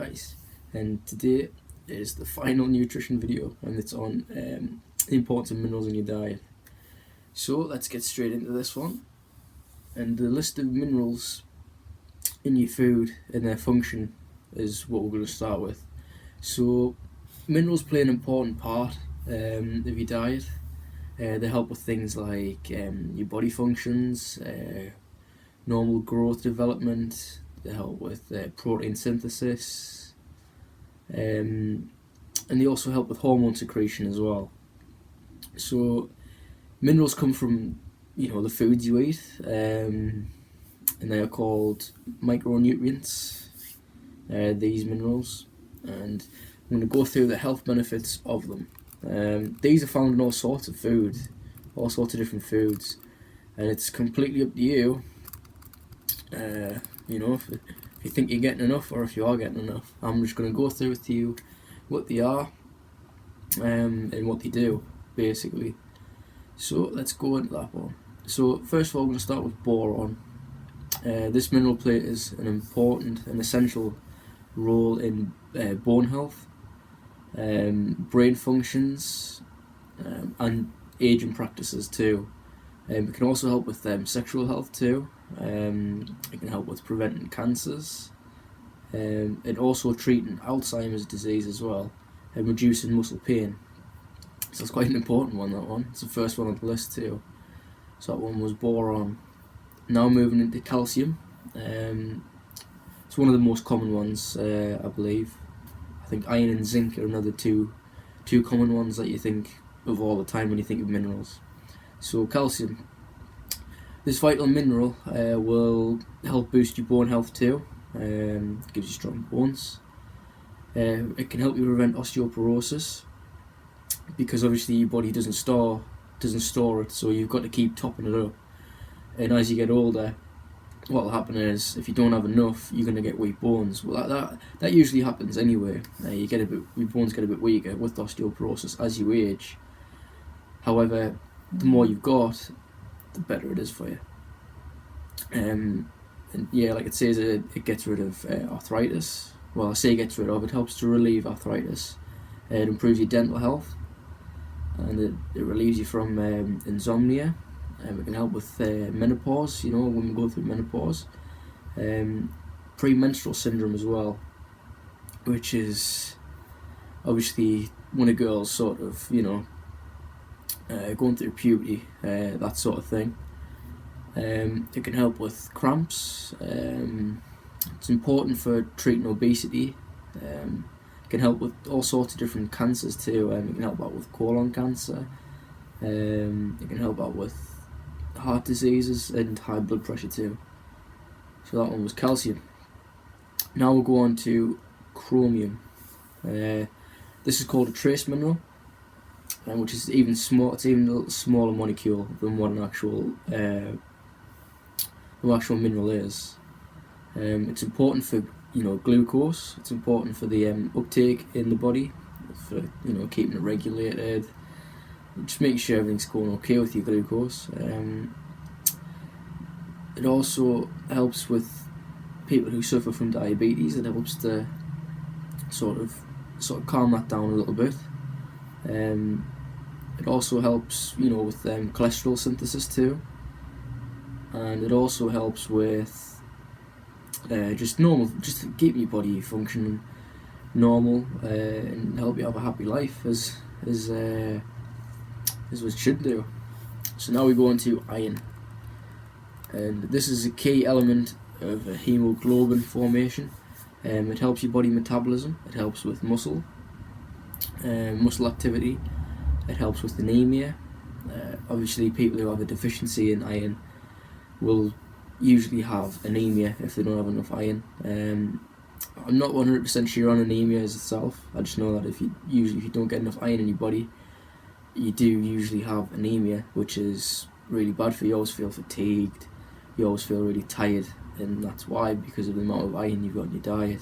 guys, and today is the final nutrition video, and it's on the importance of minerals in your diet. So let's get straight into this one. And the list of minerals in your food and their function is what we're going to start with. So minerals play an important part of your diet. They help with things like your body functions, normal growth development. They help with protein synthesis, and they also help with hormone secretion as well. So minerals come from the foods you eat, and they are called micronutrients. These minerals, and I'm going to go through the health benefits of them. These are found in all sorts of food, all sorts of different foods, and it's completely up to you. If you think you're getting enough or if you are getting enough. I'm just going to go through with you what they are and what they do, basically. So let's go into that one. So first of all, I'm going to start with boron. This mineral plays an important and essential role in bone health, brain functions, and aging practices too. It can also help with sexual health too. It can help with preventing cancers, and also treating Alzheimer's disease as well, and reducing muscle pain. So it's quite an important one, that one. It's the first one on the list too. So that one was boron. Now moving into calcium. It's one of the most common ones, I believe. I think iron and zinc are another two common ones that you think of all the time when you think of minerals. So calcium. This vital mineral will help boost your bone health too. Gives you strong bones. It can help you prevent osteoporosis, because obviously your body doesn't store it, so you've got to keep topping it up. And as you get older, what will happen is if you don't have enough, you're going to get weak bones. Well, that usually happens anyway. Your bones get a bit weaker with osteoporosis as you age. However, the more you've got, the better it is for you. And yeah, like it says, it gets rid of arthritis. Well, I say gets rid of, it helps to relieve arthritis. It improves your dental health, and it relieves you from insomnia. It can help with menopause, women go through menopause. Premenstrual syndrome as well, which is obviously when a girl's sort of, going through puberty, that sort of thing. It can help with cramps. It's important for treating obesity. It can help with all sorts of different cancers too. It can help out with colon cancer. It can help out with heart diseases and high blood pressure too. So that one was calcium. Now we'll go on to chromium. This is called a trace mineral, which is even small. It's even a little smaller molecule than what an actual mineral is. It's important for glucose. It's important for the uptake in the body, for keeping it regulated. Just making sure everything's going okay with your glucose. It also helps with people who suffer from diabetes. It helps to sort of calm that down a little bit. It also helps with cholesterol synthesis too, and it also helps with just keeping your body functioning normal, and help you have a happy life as what it should do. So now we go into iron, and this is a key element of hemoglobin formation. It helps your body metabolism. It helps with muscle activity. It helps with anemia. Obviously, people who have a deficiency in iron will usually have anemia if they don't have enough iron. I'm not 100% sure on anemia as itself. I just know that if you don't get enough iron in your body, you do usually have anemia, which is really bad for you. You always feel fatigued, you always feel really tired, and that's why, because of the amount of iron you've got in your diet.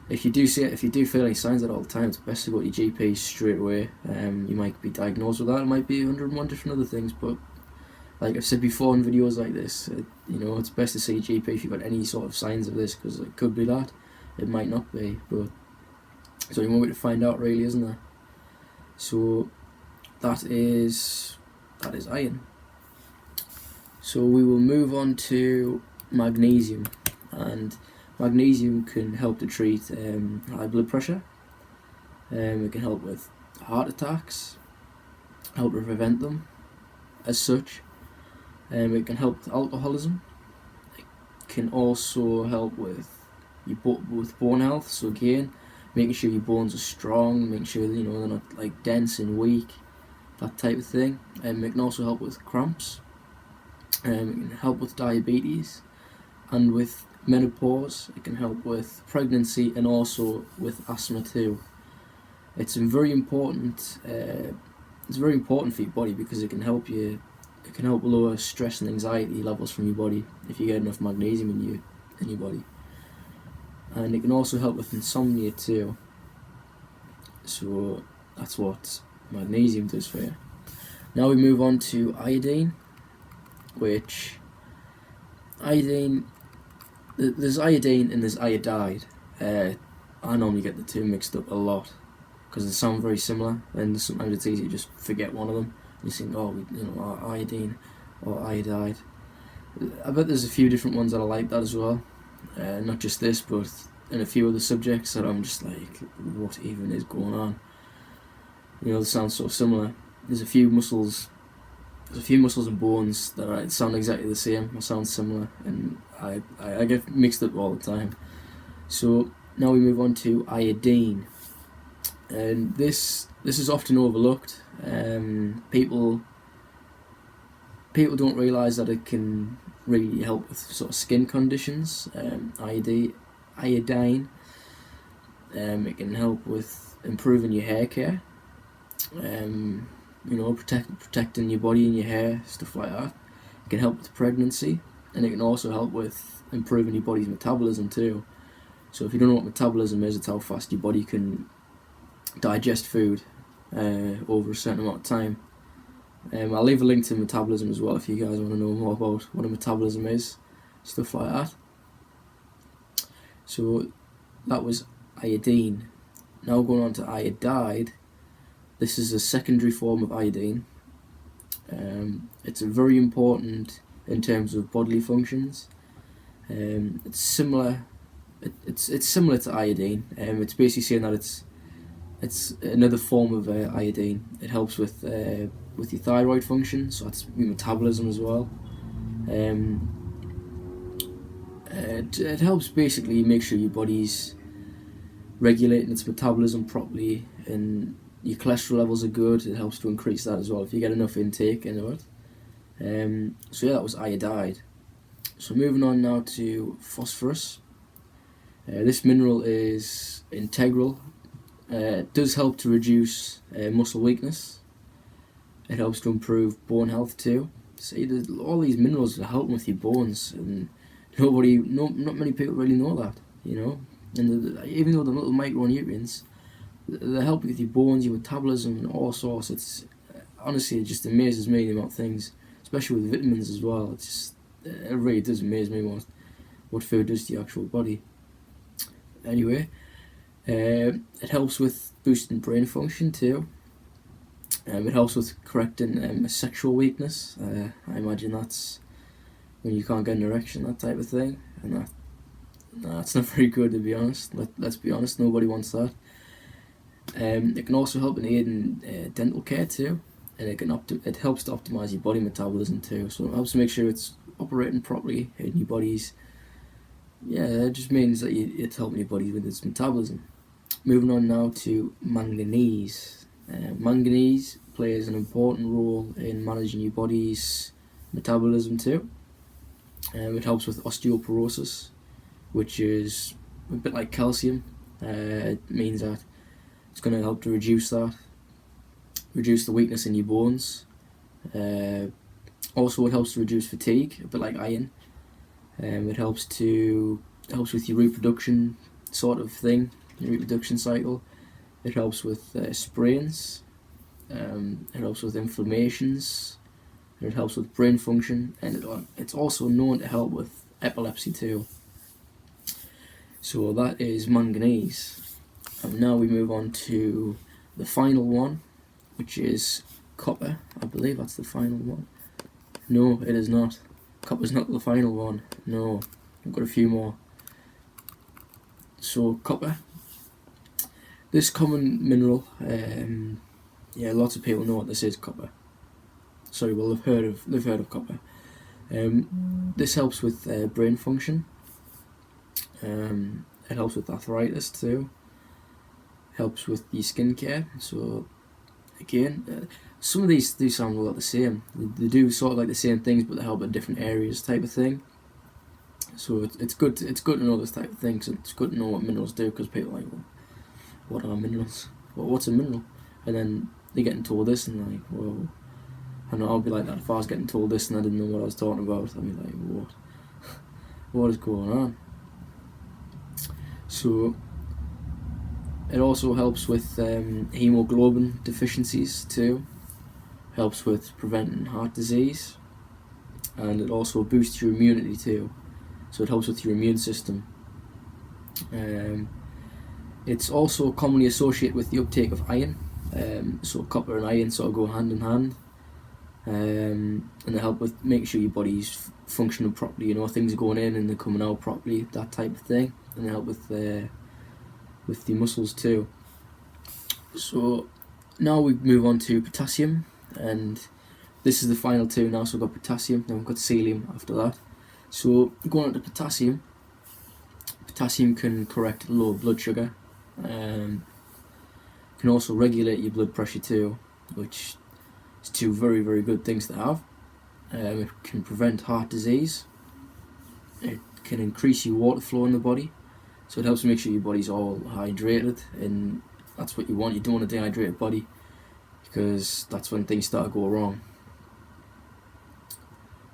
If you do feel any signs of that all the time, it's best to go to your GP straight away. You might be diagnosed with that. It might be 101 different other things, but like I've said before in videos like this, it's best to see your GP if you've got any sort of signs of this, because it could be that. it might not be, but it's only one way to find out, really, isn't there? So that is iron. So we will move on to magnesium, and magnesium can help to treat high blood pressure. It can help with heart attacks, help to prevent them as such. It can help with alcoholism. It can also help with with bone health. So again, making sure your bones are strong, making sure that, they're not like dense and weak, that type of thing. It can also help with cramps. It can help with diabetes and with menopause. It can help with pregnancy and also with asthma too. It's very important. It's very important for your body because it can help lower stress and anxiety levels from your body if you get enough magnesium in your body. And it can also help with insomnia too. So that's what magnesium does for you. Now we move on to iodine, which there's iodine and there's iodide. I normally get the two mixed up a lot because they sound very similar, and sometimes it's easy to just forget one of them. You think, iodine or iodide. I bet there's a few different ones that are like that as well. Not just this, but in a few other subjects that I'm just like, what even is going on? They sound so similar. There's a few muscles and bones that sound exactly the same, or sound similar, and I get mixed up all the time. So now we move on to iodine, and this is often overlooked. People don't realise that it can really help with sort of skin conditions. Iodine, it can help with improving your hair care. Protecting your body and your hair, stuff like that. It can help with pregnancy, and it can also help with improving your body's metabolism too. So if you don't know what metabolism is, it's how fast your body can digest food over a certain amount of time. I'll leave a link to metabolism as well if you guys want to know more about what a metabolism is, stuff like that. So that was iodine. Now going on to iodide. This is a secondary form of iodine. It's very important in terms of bodily functions. It's similar. It's similar to iodine. It's basically saying that it's another form of iodine. It helps with your thyroid function, so that's your metabolism as well. It helps basically make sure your body's regulating its metabolism properly, and your cholesterol levels are good. It helps to increase that as well if you get enough intake into it. So that was iodide. So moving on now to phosphorus. This mineral is integral. It does help to reduce muscle weakness. It helps to improve bone health too. See, all these minerals are helping with your bones, and not many people really know that, And even though they're little micronutrients, they help with your bones, your metabolism, and all sorts. It's honestly, it just amazes me the amount of things, especially with vitamins as well. It really does amaze me what food does to your actual body. Anyway, it helps with boosting brain function too. It helps with correcting sexual weakness. I imagine that's when you can't get an erection, that type of thing, and that's not very good, to be honest. Let's be honest, nobody wants that. It can also help in aiding dental care too, and it helps to optimize your body metabolism too. So it helps to make sure it's operating properly in your body's. Yeah, it just means that it's helping your body with its metabolism. Moving on now to manganese. Manganese plays an important role in managing your body's metabolism too. It helps with osteoporosis, which is a bit like calcium. It means that it's going to help to reduce the weakness in your bones. Also, it helps to reduce fatigue, a bit like iron. It helps with your reproduction sort of thing, your reproduction cycle. It helps with sprains. It helps with inflammations. It helps with brain function, and it's also known to help with epilepsy too. So that is manganese. And now we move on to the final one, which is copper. I believe that's the final one. No, it is not. Copper's not the final one. No, I've got a few more. So copper. This common mineral, yeah, lots of people know what this is, copper. Sorry, well they've heard of copper. This helps with brain function. It helps with arthritis too. Helps with the skincare. So again, some of these do sound a lot the same. They do sort of like the same things, but they help in different areas, type of thing. So it's good to know this type of thing. So it's good to know what minerals do, because people are like, well, what are minerals? Well, what's a mineral? And then they're getting told this, and like, whoa. I know I'll be like that if I was getting told this and I didn't know what I was talking about. I'd be like, what? What is going on? So it also helps with hemoglobin deficiencies too. Helps with preventing heart disease, and it also boosts your immunity too. So it helps with your immune system. It's also commonly associated with the uptake of iron. So copper and iron sort of go hand in hand. And they help with making sure your body's functioning properly. You know, things are going in and they're coming out properly, that type of thing. And they help with the muscles too. So now we move on to potassium, and this is the final two now. So we've got potassium, then we've got selenium after that. So going on to potassium. Potassium can correct low blood sugar. Can also regulate your blood pressure too, which is two very, very good things to have. It can prevent heart disease. It can increase your water flow in the body, so it helps make sure your body's all hydrated, and that's what you want. You don't want a dehydrated body, because that's when things start to go wrong.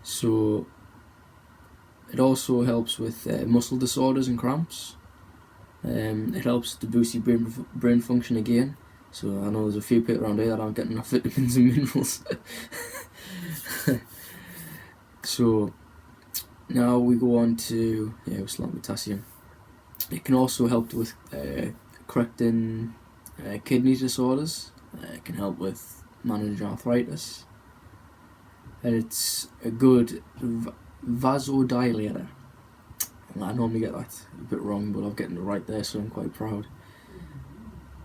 So it also helps with muscle disorders and cramps. It helps to boost your brain function again. So I know there's a few people around here that aren't getting enough vitamins and minerals. So now we go on to, we're still on potassium. It can also help with correcting kidney disorders. It can help with managing arthritis. And it's a good vasodilator. I normally get that a bit wrong, but I'm getting it right there, so I'm quite proud.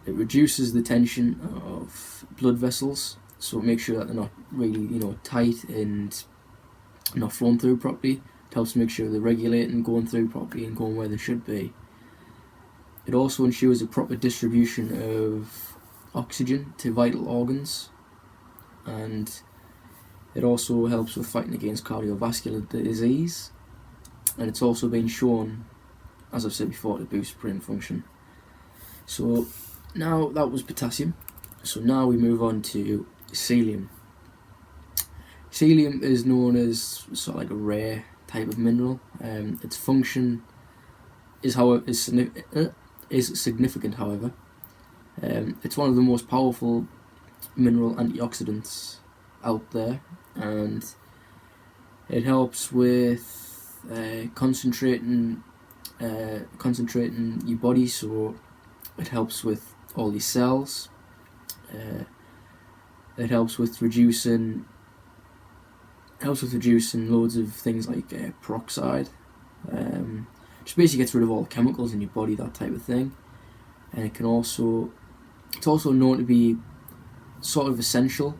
It reduces the tension of blood vessels, so it makes sure that they're not really, tight and not flowing through properly. It helps make sure they're regulating, going through properly and going where they should be. It also ensures a proper distribution of oxygen to vital organs, and it also helps with fighting against cardiovascular disease. And it's also been shown, as I've said before, to boost brain function. So now that was potassium. So now we move on to selenium. Selenium is known as sort of like a rare type of mineral. Its function is significant, however. It's one of the most powerful mineral antioxidants out there, and it helps with concentrating your body, so it helps with all these cells. It helps with reducing loads of things like peroxide. Just basically gets rid of all the chemicals in your body, that type of thing. And it's also known to be sort of essential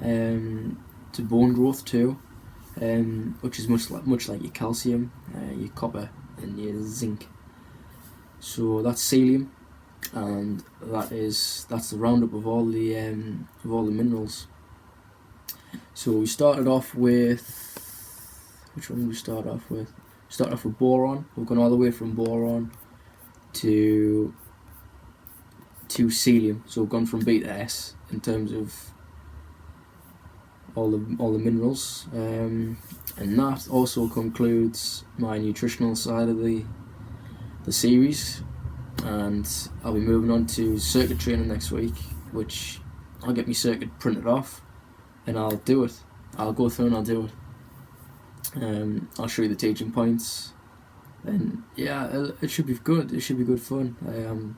to bone growth too. Which is much like your calcium, your copper, and your zinc. So that's selenium, and that's the roundup of all the minerals. So we started off with, which one did we start off with? We started off with boron. We've gone all the way from boron to selenium. So we've gone from B to S in terms of all the minerals, and that also concludes my nutritional side of the series. And I'll be moving on to circuit training next week, which I'll get my circuit printed off and I'll do it. I'll go through and I'll do it. I'll show you the teaching points, And yeah, it should be good. It should be good fun.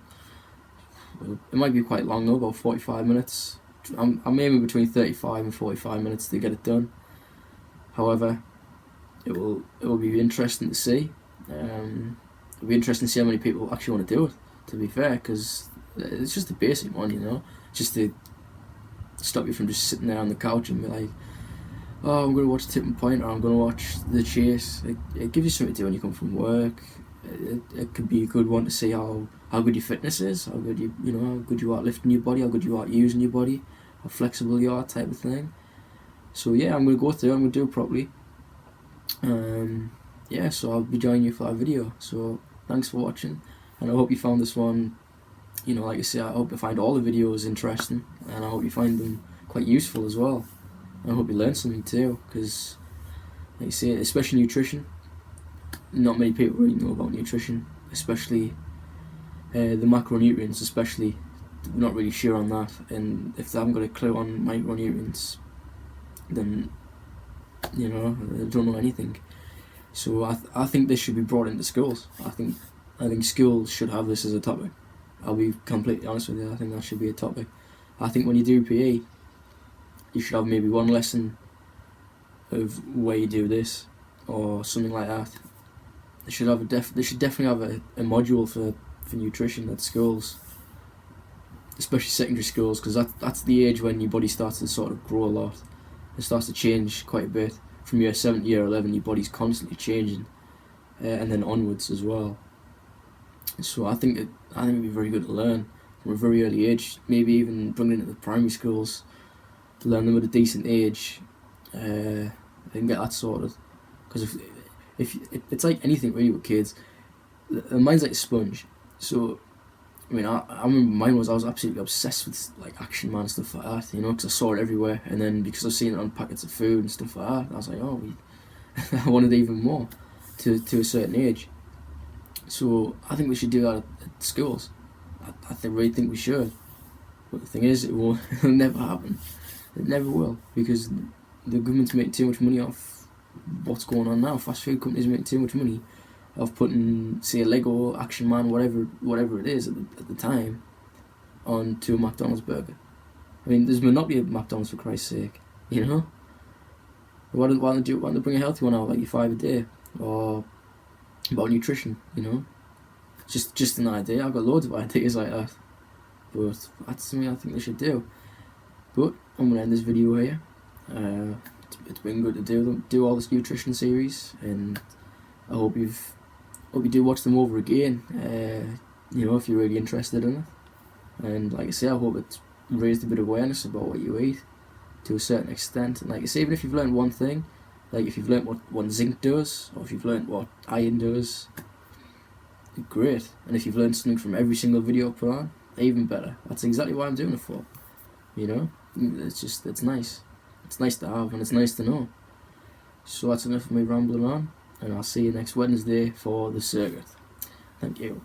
It might be quite long though, about 45 minutes. I'm aiming between 35 and 45 minutes to get it done. However, it will be interesting to see. It'll be interesting to see how many people actually want to do it. To be fair, because it's just a basic one, you know, just to stop you from just sitting there on the couch and be like, oh, I'm going to watch Tipping Point, or I'm going to watch The Chase. It gives you something to do when you come from work. It could be a good one to see how good your fitness is, how good how good you are at lifting your body, how good you are at using your body, how flexible you are, type of thing. So yeah, I'm going to go through it, I'm going to do it properly. Yeah, so I'll be joining you for that video. So thanks for watching, and I hope you found this one, like I say, I hope you find all the videos interesting, and I hope you find them quite useful as well. I hope you learn something too, because like I say, especially nutrition, not many people really know about nutrition, especially the macronutrients, especially. We're not really sure on that, and if they haven't got a clue on micronutrients, then they don't know anything. So I think this should be brought into schools. I think schools should have this as a topic. I'll be completely honest with you, I think that should be a topic. I think when you do PE, you should have maybe one lesson of where you do this, or something like that. They should definitely have a module for nutrition at schools, especially secondary schools, because that's the age when your body starts to sort of grow a lot. It starts to change quite a bit. From year 7 to year 11, your body's constantly changing, and then onwards as well. So I think it'd be very good to learn from a very early age, maybe even bring it into the primary schools, to learn them at a decent age, and get that sorted. Because if it's like anything really with kids, the mind's like a sponge. So I mean, I remember mine was, I was absolutely obsessed with like Action Man and stuff like that, because I saw it everywhere, and then because I've seen it on packets of food and stuff like that, I was like, oh, I wanted even more to a certain age. So I think we should do that at schools. I really think we should. But the thing is, it'll never happen. It never will, because the government's making too much money off what's going on now. Fast food companies make too much money of putting, say, a Lego, Action Man, whatever it is at the time, onto a McDonald's burger. I mean, there's a monopoly at McDonald's, for Christ's sake, Why don't they bring a healthy one out, like your 5 a day, or about nutrition, Just an idea. I've got loads of ideas like that, but that's something I think they should do. But I'm gonna end this video here. It's been good to do all this nutrition series, and I hope you do watch them over again, if you're really interested in it. And like I say, I hope it's raised a bit of awareness about what you eat to a certain extent. And like I say, even if you've learned one thing, like if you've learned what zinc does, or if you've learned what iron does, great. And if you've learned something from every single video I put on, even better. That's exactly what I'm doing it for. It's nice. It's nice to have, and it's nice to know. So that's enough of me rambling on, and I'll see you next Wednesday for the circuit. Thank you.